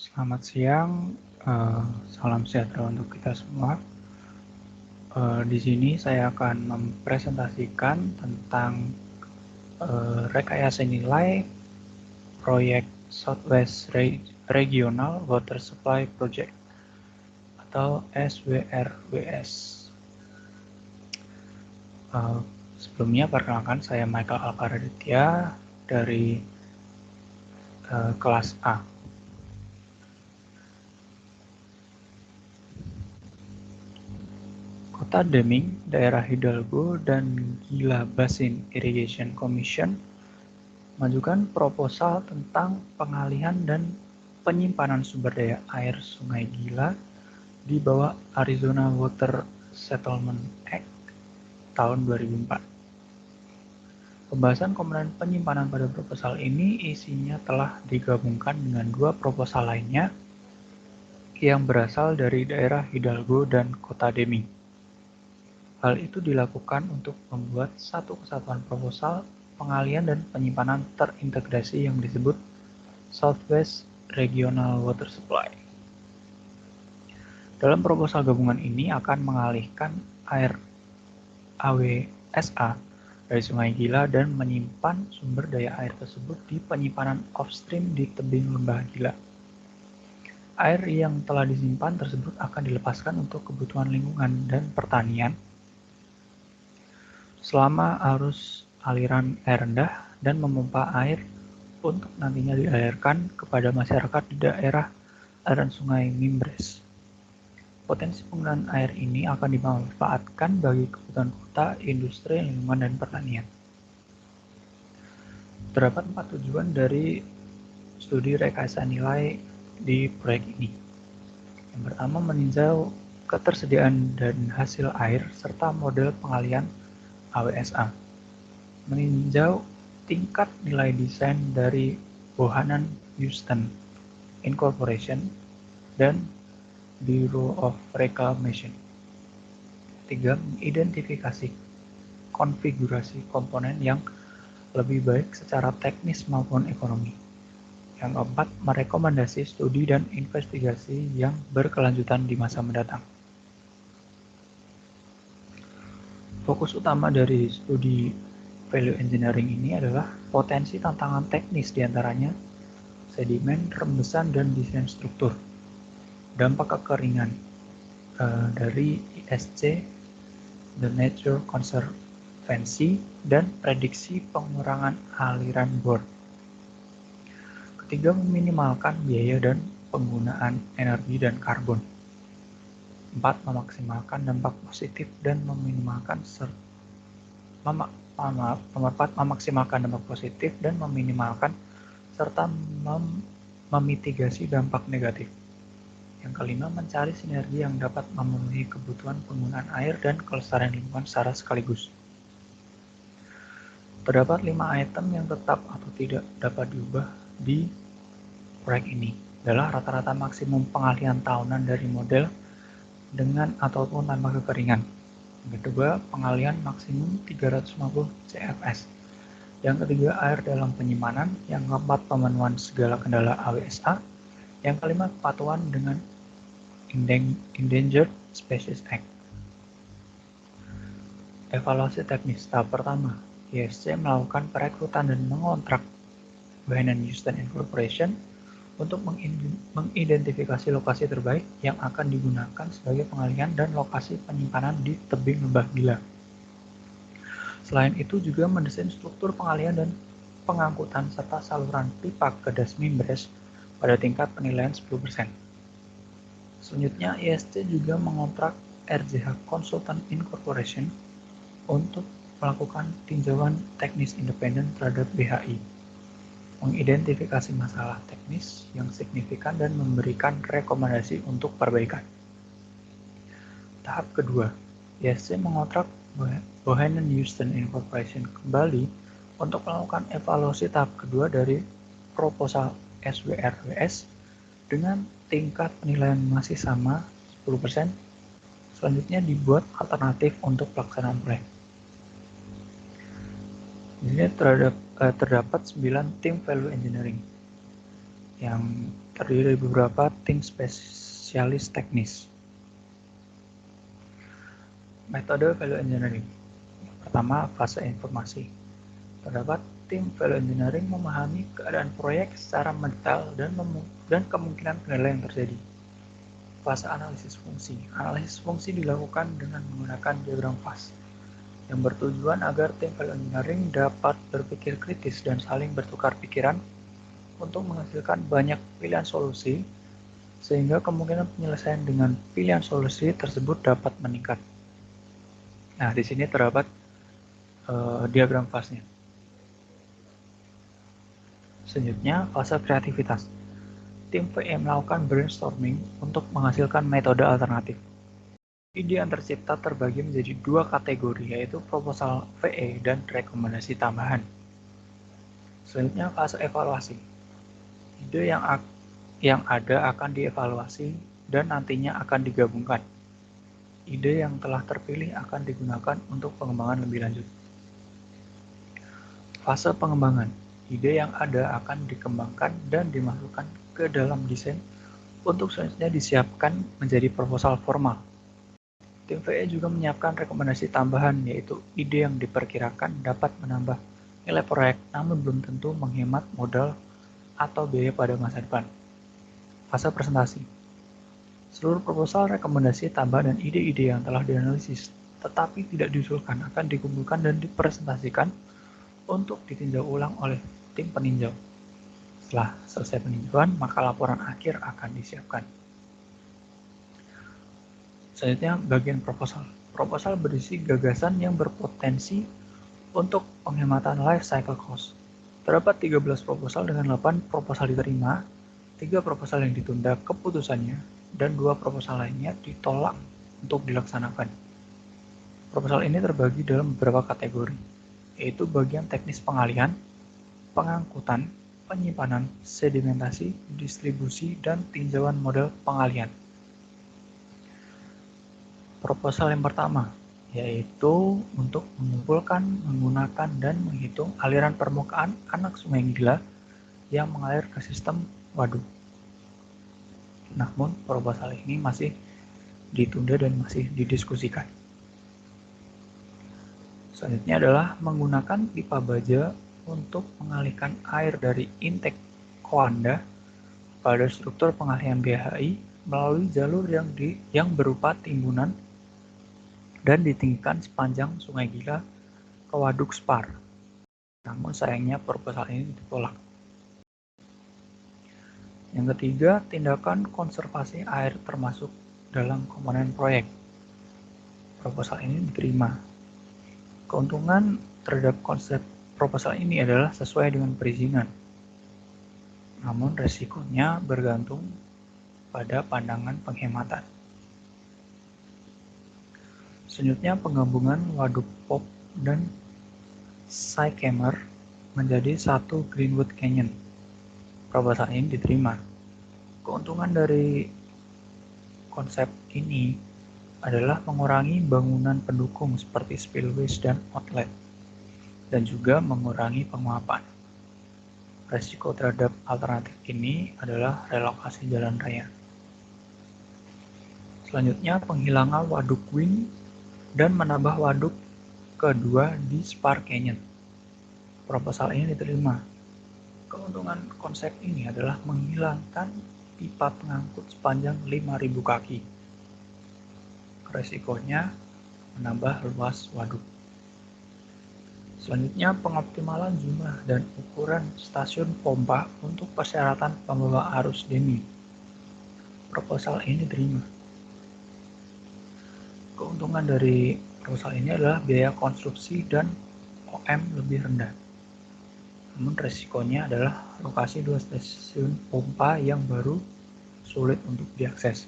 Selamat siang, salam sejahtera untuk kita semua. Di sini saya akan mempresentasikan tentang rekayasa nilai proyek Southwest Regional Water Supply Project atau SWRWS. Sebelumnya perkenalkan, saya Michael Alkaraditya dari kelas A. Kota Deming, Daerah Hidalgo, dan Gila Basin Irrigation Commission mengajukan proposal tentang pengalihan dan penyimpanan sumber daya air Sungai Gila di bawah Arizona Water Settlement Act tahun 2004. Pembahasan komponen penyimpanan pada proposal ini isinya telah digabungkan dengan dua proposal lainnya yang berasal dari daerah Hidalgo dan Kota Deming. Hal itu dilakukan untuk membuat satu kesatuan proposal pengalihan dan penyimpanan terintegrasi yang disebut Southwest Regional Water Supply. Dalam proposal gabungan ini akan mengalihkan air AWSA dari Sungai Gila dan menyimpan sumber daya air tersebut di penyimpanan offstream di tebing lembah Gila. Air yang telah disimpan tersebut akan dilepaskan untuk kebutuhan lingkungan dan pertanian selama arus aliran air rendah dan memompa air untuk nantinya dialirkan kepada masyarakat di daerah aliran Sungai Mimbres. Potensi penggunaan air ini akan dimanfaatkan bagi kebutuhan kota, industri, lingkungan, dan pertanian. Terdapat 4 tujuan dari studi rekayasa nilai di proyek ini. Yang pertama, meninjau ketersediaan dan hasil air serta model pengalihan AWSA. Meninjau tingkat nilai desain dari Bohannan Houston Incorporation dan Bureau of Reclamation. 3. Mengidentifikasi konfigurasi komponen yang lebih baik secara teknis maupun ekonomi. Yang keempat, merekomendasi studi dan investigasi yang berkelanjutan di masa mendatang. Fokus utama dari studi value engineering ini adalah potensi tantangan teknis diantaranya sedimen, rembesan, dan desain struktur, dampak kekeringan dari ISC, the Nature Conservancy, dan prediksi pengurangan aliran bor. Ketiga, meminimalkan biaya dan penggunaan energi dan karbon. 4. Memaksimalkan dampak positif dan meminimalkan memaksimalkan dampak positif dan meminimalkan serta memitigasi dampak negatif. Yang kelima, mencari sinergi yang dapat memenuhi kebutuhan penggunaan air dan kelestarian lingkungan secara sekaligus. Terdapat 5 item yang tetap atau tidak dapat diubah di proyek ini, adalah rata-rata maksimum pengalihan tahunan dari model dengan ataupun tanpa kekeringan. Yang kedua, pengalihan maksimum 350 CFS. Yang ketiga, air dalam penyimpanan. Yang keempat, pemenuhan segala kendala AWSA. Yang kelima, kepatuhan dengan Endangered Species Act. Evaluasi teknis tahap pertama, ISC melakukan perekrutan dan mengontrak Bohannan Houston Incorporation untuk mengidentifikasi lokasi terbaik yang akan digunakan sebagai pengalihan dan lokasi penyimpanan di tebing lembah Gila. Selain itu juga mendesain struktur pengalihan dan pengangkutan serta saluran pipa ke Das Mimbres pada tingkat penilaian 10%. Selanjutnya, ISC juga mengontrak RJH Consultant Incorporation untuk melakukan tinjauan teknis independen terhadap BHI, mengidentifikasi masalah teknis yang signifikan dan memberikan rekomendasi untuk perbaikan. Tahap kedua, ISC mengontrak Bohannan Houston Incorporation kembali untuk melakukan evaluasi tahap kedua dari proposal SWRWS dengan tingkat penilaian masih sama 10%. Selanjutnya dibuat alternatif untuk pelaksanaan proyek. Di sini terdapat 9 tim value engineering. Yang terdiri dari beberapa tim spesialis teknis. Metode value engineering. Pertama, fase informasi. Terdapat tim value engineering memahami keadaan proyek secara mendetail dan kemungkinan kendala yang terjadi. Fase analisis fungsi. Analisis fungsi dilakukan dengan menggunakan diagram FAS yang bertujuan agar tim value engineering dapat berpikir kritis dan saling bertukar pikiran untuk menghasilkan banyak pilihan solusi sehingga kemungkinan penyelesaian dengan pilihan solusi tersebut dapat meningkat. Nah, di sini terdapat diagram FAS-nya. Selanjutnya, fase kreativitas. Tim VE melakukan brainstorming untuk menghasilkan metode alternatif. Ide yang tercipta terbagi menjadi dua kategori, yaitu proposal VE dan rekomendasi tambahan. Selanjutnya, fase evaluasi. Ide yang ada akan dievaluasi dan nantinya akan digabungkan. Ide yang telah terpilih akan digunakan untuk pengembangan lebih lanjut. Fase pengembangan. Ide yang ada akan dikembangkan dan dimasukkan ke dalam desain untuk selanjutnya disiapkan menjadi proposal formal. Tim VE juga menyiapkan rekomendasi tambahan, yaitu ide yang diperkirakan dapat menambah nilai proyek namun belum tentu menghemat modal atau biaya pada masa depan. Fase presentasi. Seluruh proposal, rekomendasi tambahan dan ide-ide yang telah dianalisis tetapi tidak diusulkan akan dikumpulkan dan dipresentasikan untuk ditinjau ulang oleh tim peninjau. Setelah selesai peninjauan, maka laporan akhir akan disiapkan. Selanjutnya, bagian proposal. Proposal berisi gagasan yang berpotensi untuk penghematan life cycle cost. Terdapat 13 proposal dengan 8 proposal diterima, 3 proposal yang ditunda keputusannya, dan 2 proposal lainnya ditolak untuk dilaksanakan. Proposal ini terbagi dalam beberapa kategori, yaitu bagian teknis pengalihan, pengangkutan, penyimpanan, sedimentasi, distribusi, dan tinjauan model pengalihan. Proposal yang pertama, yaitu untuk mengumpulkan, menggunakan, dan menghitung aliran permukaan anak Sungai Gila yang mengalir ke sistem waduk. Namun, proposal ini masih ditunda dan masih didiskusikan. Selanjutnya adalah menggunakan pipa baja untuk mengalihkan air dari intake Coanda pada struktur pengalihan BHI melalui jalur yang berupa timbunan dan ditinggikan sepanjang Sungai Gila ke Waduk Spar. Namun sayangnya proposal ini ditolak. Yang ketiga, tindakan konservasi air termasuk dalam komponen proyek. Proposal ini diterima. Keuntungan terhadap konsep proposal ini adalah sesuai dengan perizinan. Namun resikonya bergantung pada pandangan penghematan. Selanjutnya, penggabungan Waduk Pop dan Sycamore menjadi satu Greenwood Canyon. Proposal ini diterima. Keuntungan dari konsep ini adalah mengurangi bangunan pendukung seperti spillways dan outlet, dan juga mengurangi penguapan. Resiko terhadap alternatif ini adalah relokasi jalan raya. Selanjutnya, penghilangan waduk Wing dan menambah waduk kedua di Spar Canyon. Proposal ini diterima. Keuntungan konsep ini adalah menghilangkan pipa pengangkut sepanjang 5.000 kaki. Resikonya menambah luas waduk. Selanjutnya, pengoptimalan jumlah dan ukuran stasiun pompa untuk persyaratan pembawa arus demi. Proposal ini diterima. Keuntungan dari proposal ini adalah biaya konstruksi dan OM lebih rendah. Namun resikonya adalah lokasi 2 stasiun pompa yang baru sulit untuk diakses.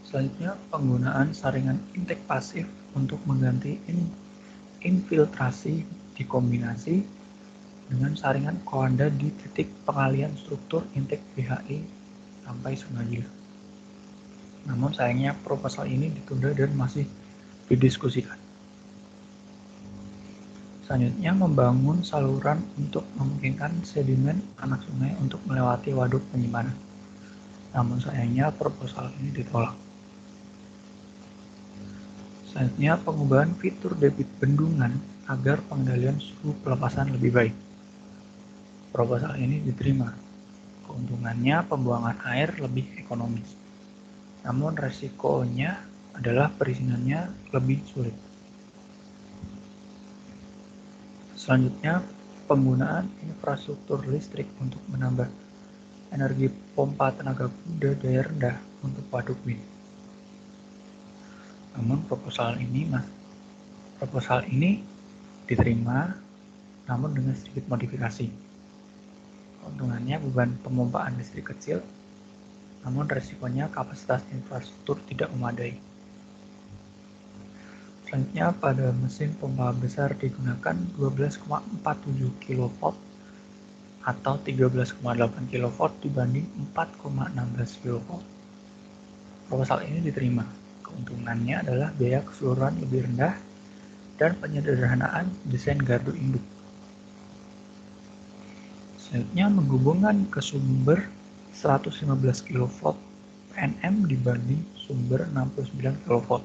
Selanjutnya, penggunaan saringan intake pasif untuk mengganti infiltrasi dikombinasi dengan saringan Coanda di titik pengalihan struktur intake BHI sampai Sungai Gila. Namun sayangnya proposal ini ditunda dan masih didiskusikan. Selanjutnya, membangun saluran untuk memungkinkan sedimen anak sungai untuk melewati waduk penyimpanan. Namun sayangnya proposal ini ditolak. Selanjutnya, pengubahan fitur debit bendungan agar pengendalian suhu pelepasan lebih baik. Proposal ini diterima. Keuntungannya pembuangan air lebih ekonomis. Namun resikonya adalah perizinannya lebih sulit. Selanjutnya, penggunaan infrastruktur listrik untuk menambah energi pompa tenaga kuda daya rendah untuk waduk wind. Namun proposal ini diterima, namun dengan sedikit modifikasi. Keuntungannya beban pemompaan listrik kecil, namun resikonya kapasitas infrastruktur tidak memadai. Selanjutnya, pada mesin pompa besar digunakan 12,47 kV atau 13,8 kV dibanding 4,16 kV. Proposal ini diterima. Keuntungannya adalah biaya keseluruhan lebih rendah dan penyederhanaan desain gardu induk. Selanjutnya, menghubungkan ke sumber 115 kV PNM dibanding sumber 69 kV.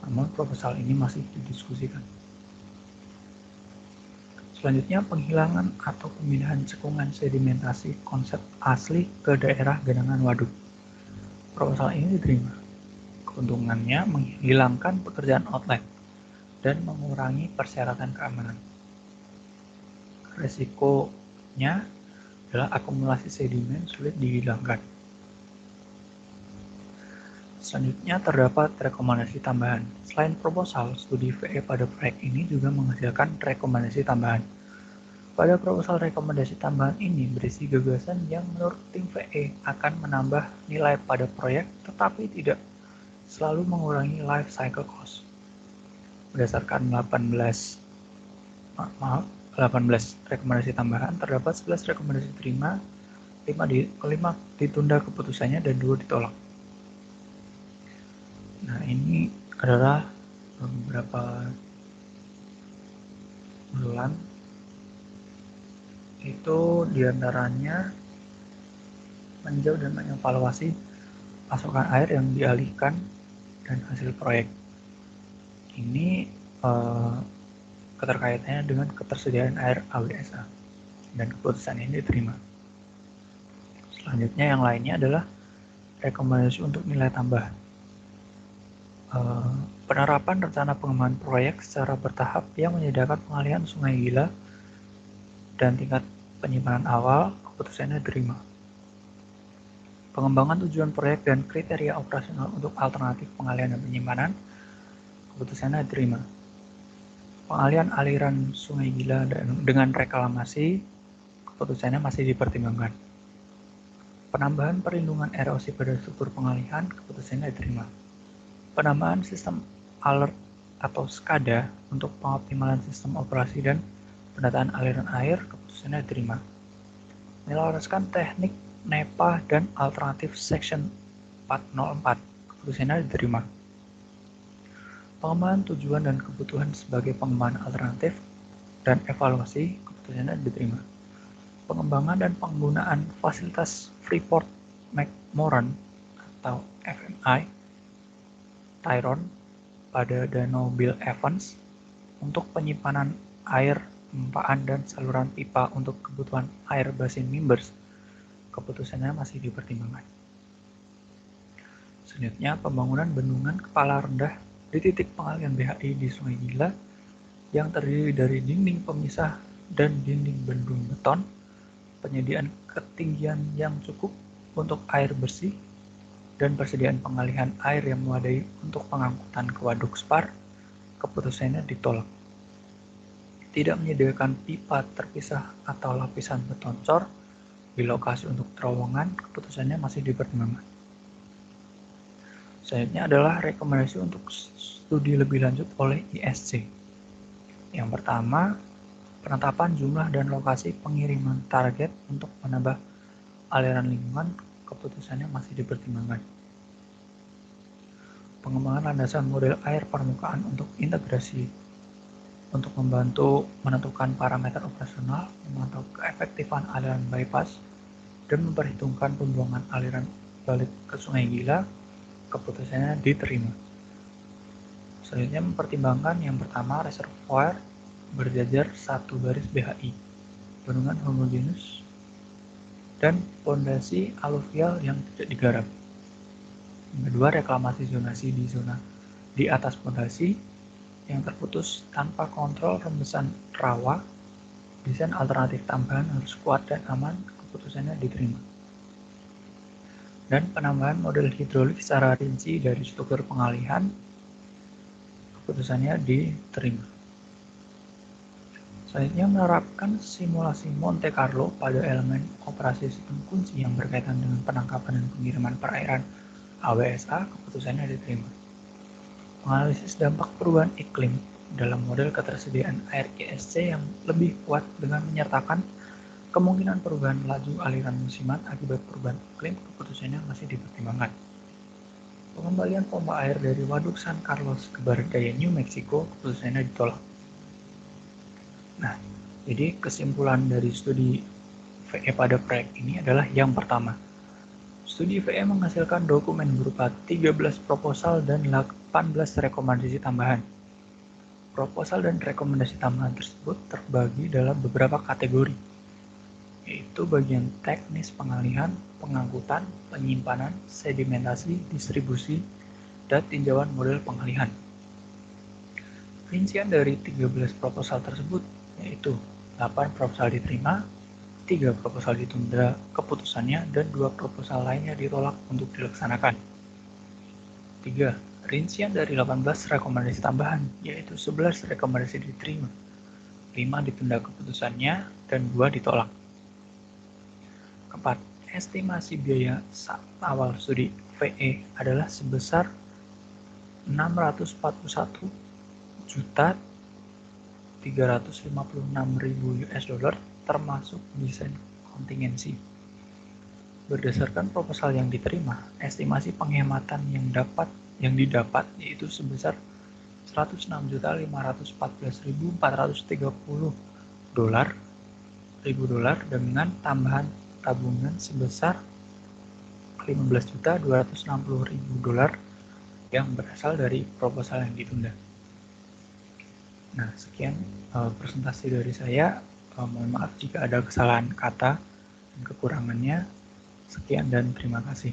Namun proposal ini masih didiskusikan. Selanjutnya, penghilangan atau pemindahan cekungan sedimentasi konsep asli ke daerah genangan waduk. Proposal ini diterima. Keuntungannya menghilangkan pekerjaan outlet dan mengurangi persyaratan keamanan. Resikonya adalah akumulasi sedimen sulit dihilangkan. Selanjutnya, terdapat rekomendasi tambahan. Selain proposal, studi VE pada proyek ini juga menghasilkan rekomendasi tambahan. Pada proposal rekomendasi tambahan ini berisi gagasan yang menurut tim VE akan menambah nilai pada proyek tetapi tidak selalu mengurangi life cycle cost. Berdasarkan 18 rekomendasi tambahan, terdapat 11 rekomendasi diterima, 5 ditunda keputusannya, dan 2 ditolak. Nah, ini adalah beberapa usulan. Itu diantaranya meninjau dan mengevaluasi pasokan air yang dialihkan dan hasil proyek. Ini keterkaitannya dengan ketersediaan air AWSA dan keputusan ini diterima. Selanjutnya yang lainnya adalah rekomendasi untuk nilai tambah. Penerapan rencana pengembangan proyek secara bertahap yang menyediakan pengalihan Sungai Gila dan tingkat penyimpanan awal, keputusannya diterima. Pengembangan tujuan proyek dan kriteria operasional untuk alternatif pengalihan dan penyimpanan, keputusannya diterima. Pengalihan aliran Sungai Gila dengan reklamasi, keputusannya masih dipertimbangkan. Penambahan perlindungan erosi pada struktur pengalihan, keputusannya diterima. Penambahan sistem alert atau SCADA untuk pengoptimalan sistem operasi dan pendataan aliran air, keputusannya diterima. Menyelaraskan teknik NEPA dan alternatif Section 404, keputusannya diterima. Pengembangan tujuan dan kebutuhan sebagai pengembangan alternatif dan evaluasi, keputusannya diterima. Pengembangan dan penggunaan fasilitas Freeport McMoran atau FMI Tyron pada Danau Bill Evans untuk penyimpanan air, pempaan, dan saluran pipa untuk kebutuhan air basin Mimbers, keputusannya masih dipertimbangkan. Selanjutnya, pembangunan bendungan kepala rendah di titik pengalihan BHI di Sungai Gila yang terdiri dari dinding pemisah dan dinding bendung beton, penyediaan ketinggian yang cukup untuk air bersih, dan persediaan pengalihan air yang memadai untuk pengangkutan ke waduk SPAR, keputusannya ditolak. Tidak menyediakan pipa terpisah atau lapisan beton cor di lokasi untuk terowongan, keputusannya masih dipertimbangkan. Selanjutnya adalah rekomendasi untuk studi lebih lanjut oleh ISC. Yang pertama, penetapan jumlah dan lokasi pengiriman target untuk menambah aliran lingkungan, keputusannya masih dipertimbangkan. Pengembangan landasan model air permukaan untuk integrasi untuk membantu menentukan parameter operasional, memantau keefektifan aliran bypass, dan memperhitungkan pembuangan aliran balik ke Sungai Gila, keputusannya diterima. Selanjutnya mempertimbangkan yang pertama reservoir berjajar 1 baris BHI, bendungan homogenus, dan pondasi aluvial yang tidak digarap. Yang kedua, reklamasi zonasi di zona di atas pondasi yang terputus tanpa kontrol rembesan rawa. Desain alternatif tambahan harus kuat dan aman, keputusannya diterima. Dan penambahan model hidrolik secara rinci dari struktur pengalihan, keputusannya diterima. Selanjutnya menerapkan simulasi Monte Carlo pada elemen operasi sistem kunci yang berkaitan dengan penangkapan dan pengiriman perairan AWSA, keputusannya diterima. Menganalisis dampak perubahan iklim dalam model ketersediaan air ISC yang lebih kuat dengan menyertakan kemungkinan perubahan laju aliran musiman akibat perubahan iklim, keputusannya masih dipertimbangkan. Pengembalian pompa air dari Waduk San Carlos ke barat daya New Mexico, keputusannya ditolak. Nah, jadi kesimpulan dari studi VE pada proyek ini adalah yang pertama. Studi VE menghasilkan dokumen berupa 13 proposal dan 18 rekomendasi tambahan. Proposal dan rekomendasi tambahan tersebut terbagi dalam beberapa kategori, yaitu bagian teknis pengalihan, pengangkutan, penyimpanan, sedimentasi, distribusi, dan tinjauan model pengalihan. Rincian dari 13 proposal tersebut yaitu 8 proposal diterima, 3 proposal ditunda keputusannya, dan 2 proposal lainnya ditolak untuk dilaksanakan. 3. Rincian dari 18 rekomendasi tambahan, yaitu 11 rekomendasi diterima, 5 ditunda keputusannya, dan 2 ditolak. 4. Estimasi biaya saat awal studi VE adalah sebesar 641.356.000 US dollar termasuk desain kontingensi. Berdasarkan proposal yang diterima, estimasi penghematan yang didapat yaitu sebesar 106.514.430 dolar dengan tambahan tabungan sebesar 15.260.000 dolar yang berasal dari proposal yang ditunda. Nah, sekian presentasi dari saya. Mohon maaf jika ada kesalahan kata dan kekurangannya. Sekian dan terima kasih.